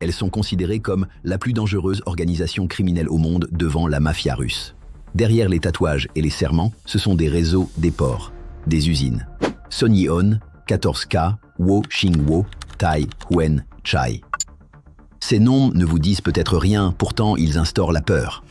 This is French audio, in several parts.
Elles sont considérées comme la plus dangereuse organisation criminelle au monde devant la mafia russe. Derrière les tatouages et les serments, ce sont des réseaux, des ports, des usines. Son Yeon, 14K, Wo Xingwo, Tai Huen Chai. Ces noms ne vous disent peut-être rien, pourtant ils instaurent la peur.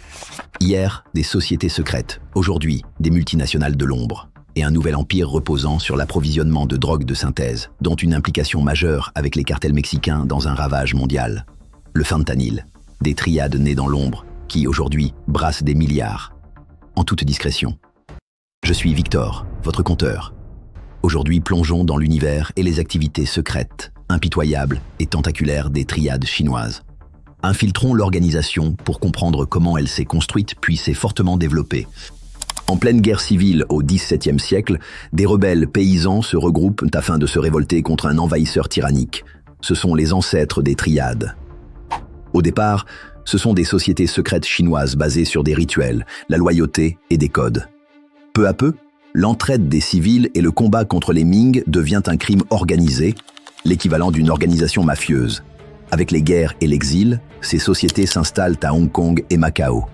Hier, des sociétés secrètes, aujourd'hui, des multinationales de l'ombre, et un nouvel empire reposant sur l'approvisionnement de drogues de synthèse, dont une implication majeure avec les cartels mexicains dans un ravage mondial. Le fentanyl, des triades nées dans l'ombre, qui aujourd'hui brassent des milliards. En toute discrétion. Je suis Victor, votre conteur. Aujourd'hui, plongeons dans l'univers et les activités secrètes, impitoyables et tentaculaires des triades chinoises. Infiltrons l'organisation pour comprendre comment elle s'est construite puis s'est fortement développée. En pleine guerre civile au XVIIe siècle, des rebelles paysans se regroupent afin de se révolter contre un envahisseur tyrannique. Ce sont les ancêtres des triades. Au départ, ce sont des sociétés secrètes chinoises basées sur des rituels, la loyauté et des codes. Peu à peu, l'entraide des civils et le combat contre les Ming devient un crime organisé, l'équivalent d'une organisation mafieuse. Avec les guerres et l'exil, ces sociétés s'installent à Hong Kong et Macao.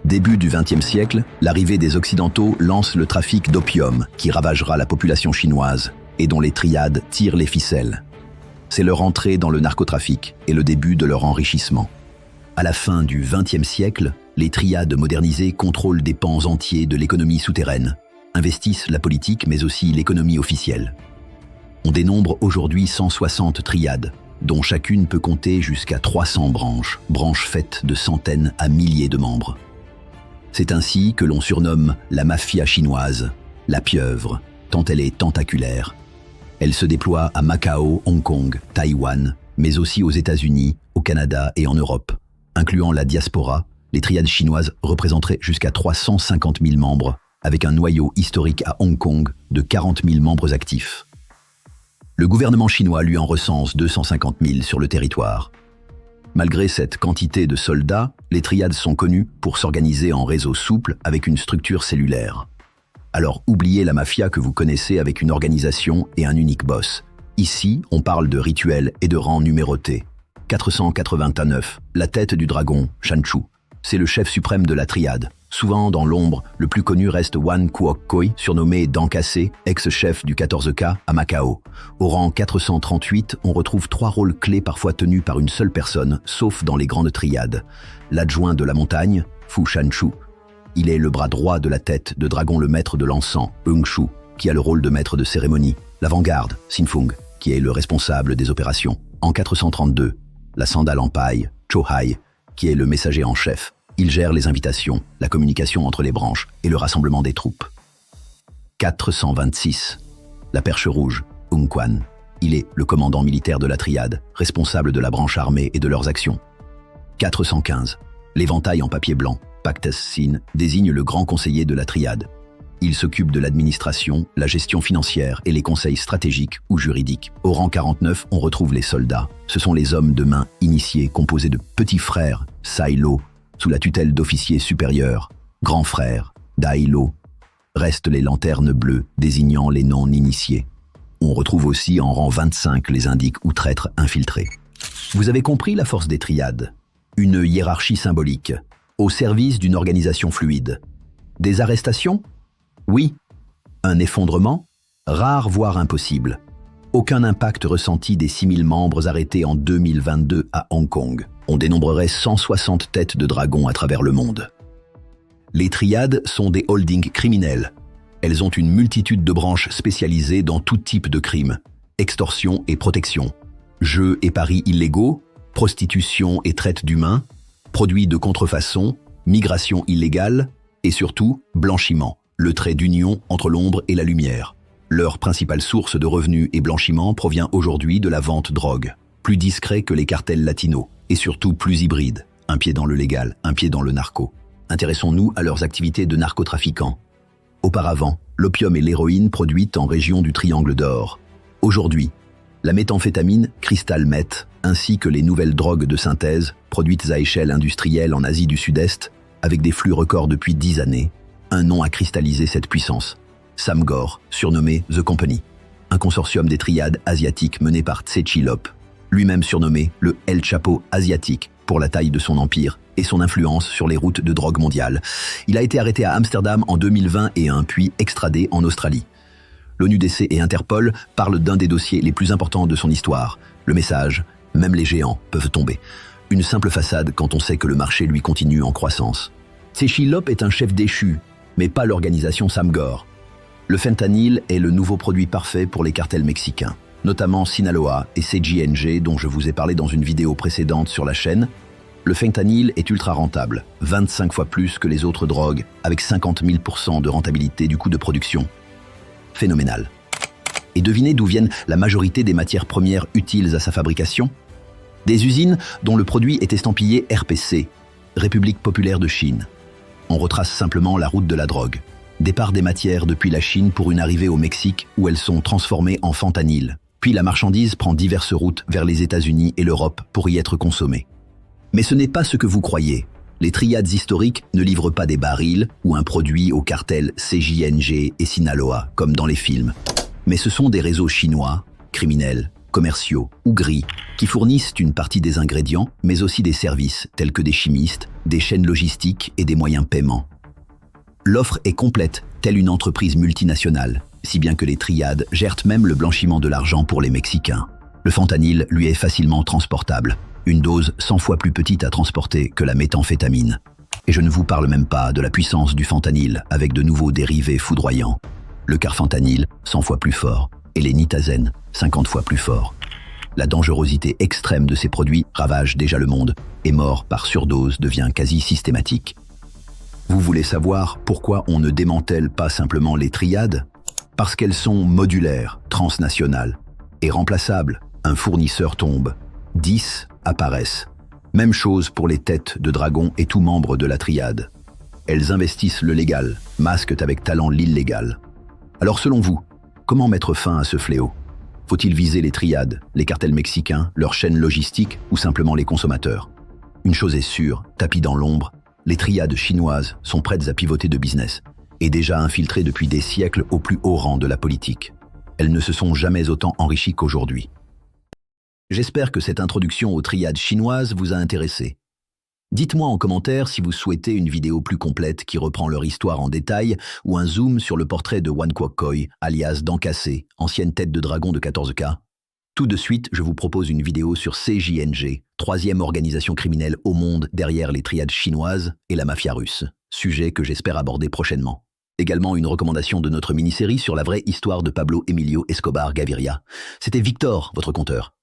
Début du XXe siècle, l'arrivée des Occidentaux lance le trafic d'opium qui ravagera la population chinoise et dont les triades tirent les ficelles. C'est leur entrée dans le narcotrafic et le début de leur enrichissement. À la fin du XXe siècle, les triades modernisées contrôlent des pans entiers de l'économie souterraine, investissent la politique mais aussi l'économie officielle. On dénombre aujourd'hui 160 triades, dont chacune peut compter jusqu'à 300 branches faites de centaines à milliers de membres. C'est ainsi que l'on surnomme la mafia chinoise, la pieuvre, tant elle est tentaculaire. Elle se déploie à Macao, Hong Kong, Taïwan, mais aussi aux États-Unis, au Canada et en Europe. Incluant la diaspora, les triades chinoises représenteraient jusqu'à 350 000 membres, avec un noyau historique à Hong Kong de 40 000 membres actifs. Le gouvernement chinois lui en recense 250 000 sur le territoire. Malgré cette quantité de soldats, les triades sont connues pour s'organiser en réseaux souples avec une structure cellulaire. Alors oubliez la mafia que vous connaissez avec une organisation et un unique boss. Ici, on parle de rituels et de rangs numérotés. 489, la tête du dragon, Shanchu. C'est le chef suprême de la triade. Souvent dans l'ombre, le plus connu reste Wan Kuok Koi, surnommé Dent Cassé, ex-chef du 14K à Macao. Au rang 438, on retrouve 3 rôles clés parfois tenus par une seule personne, sauf dans les grandes triades. L'adjoint de la montagne, Fu Shanchu. Il est le bras droit de la tête de dragon le maître de l'encens, Hung Shu, qui a le rôle de maître de cérémonie. L'avant-garde, Sin Fung, qui est le responsable des opérations. En 432, la sandale en paille, Cho Hai, qui est le messager en chef. Il gère les invitations, la communication entre les branches et le rassemblement des troupes. 426. La perche rouge, Ung Quan. Il est le commandant militaire de la triade, responsable de la branche armée et de leurs actions. 415. L'éventail en papier blanc, Pactes Sin, désigne le grand conseiller de la triade. Il s'occupe de l'administration, la gestion financière et les conseils stratégiques ou juridiques. Au rang 49, on retrouve les soldats. Ce sont les hommes de main initiés composés de petits frères, Sai Lo, sous la tutelle d'officiers supérieurs, grands frères, Dai Lo. Restent les lanternes bleues, désignant les non-initiés. On retrouve aussi en rang 25 les indiques ou traîtres infiltrés. Vous avez compris la force des triades. Une hiérarchie symbolique, au service d'une organisation fluide. Des arrestations? Oui. Un effondrement? Rare voire impossible. Aucun impact ressenti des 6000 membres arrêtés en 2022 à Hong Kong. On dénombrerait 160 têtes de dragons à travers le monde. Les triades sont des holdings criminels. Elles ont une multitude de branches spécialisées dans tout type de crimes. Extorsion et protection. Jeux et paris illégaux, prostitution et traite d'humains, produits de contrefaçon, migration illégale et surtout blanchiment, le trait d'union entre l'ombre et la lumière. Leur principale source de revenus et blanchiment provient aujourd'hui de la vente drogue, plus discret que les cartels latinos et surtout plus hybride, un pied dans le légal, un pied dans le narco. Intéressons-nous à leurs activités de narcotrafiquants. Auparavant, l'opium et l'héroïne produites en région du Triangle d'Or. Aujourd'hui, la méthamphétamine, cristal meth, ainsi que les nouvelles drogues de synthèse, produites à échelle industrielle en Asie du Sud-Est, avec des flux records depuis 10 années, un nom a cristallisé cette puissance. Samgor, surnommé The Company, un consortium des triades asiatiques mené par Tse Chi Lop, lui-même surnommé le El Chapo asiatique pour la taille de son empire et son influence sur les routes de drogue mondiales. Il a été arrêté à Amsterdam en 2021 puis extradé en Australie. L'ONUDC et Interpol parlent d'un des dossiers les plus importants de son histoire. Le message, même les géants peuvent tomber. Une simple façade quand on sait que le marché lui continue en croissance. Tsechi Lop est un chef déchu, mais pas l'organisation Samgor. Le fentanyl est le nouveau produit parfait pour les cartels mexicains, notamment Sinaloa et CJNG dont je vous ai parlé dans une vidéo précédente sur la chaîne. Le fentanyl est ultra rentable, 25 fois plus que les autres drogues, avec 50 000% de rentabilité du coût de production. Phénoménal. Et devinez d'où viennent la majorité des matières premières utiles à sa fabrication? Des usines dont le produit est estampillé RPC, République populaire de Chine. On retrace simplement la route de la drogue. Départ des matières depuis la Chine pour une arrivée au Mexique où elles sont transformées en fentanyl. Puis la marchandise prend diverses routes vers les États-Unis et l'Europe pour y être consommée. Mais ce n'est pas ce que vous croyez. Les triades historiques ne livrent pas des barils ou un produit aux cartels CJNG et Sinaloa, comme dans les films. Mais ce sont des réseaux chinois, criminels, commerciaux ou gris, qui fournissent une partie des ingrédients, mais aussi des services tels que des chimistes, des chaînes logistiques et des moyens de paiement. L'offre est complète, telle une entreprise multinationale, si bien que les triades gèrent même le blanchiment de l'argent pour les Mexicains. Le fentanyl, lui, est facilement transportable. Une dose 100 fois plus petite à transporter que la méthamphétamine. Et je ne vous parle même pas de la puissance du fentanyl avec de nouveaux dérivés foudroyants. Le carfentanyl, 100 fois plus fort, et les nitazenes, 50 fois plus forts. La dangerosité extrême de ces produits ravage déjà le monde, et mort par surdose devient quasi systématique. Vous voulez savoir pourquoi on ne démantèle pas simplement les triades? Parce qu'elles sont modulaires, transnationales, et remplaçables. Un fournisseur tombe, 10 apparaissent. Même chose pour les têtes de dragon et tout membre de la triade. Elles investissent le légal, masquent avec talent l'illégal. Alors selon vous, comment mettre fin à ce fléau? Faut-il viser les triades, les cartels mexicains, leurs chaînes logistiques ou simplement les consommateurs? Une chose est sûre, tapis dans l'ombre, les triades chinoises sont prêtes à pivoter de business et déjà infiltrées depuis des siècles au plus haut rang de la politique. Elles ne se sont jamais autant enrichies qu'aujourd'hui. J'espère que cette introduction aux triades chinoises vous a intéressé. Dites-moi en commentaire si vous souhaitez une vidéo plus complète qui reprend leur histoire en détail ou un zoom sur le portrait de Wan Kwok Koi, alias Dancassé, ancienne tête de dragon de 14K. Tout de suite, je vous propose une vidéo sur CJNG, troisième organisation criminelle au monde derrière les triades chinoises et la mafia russe, sujet que j'espère aborder prochainement. Également une recommandation de notre mini-série sur la vraie histoire de Pablo Emilio Escobar Gaviria. C'était Victor, votre conteur.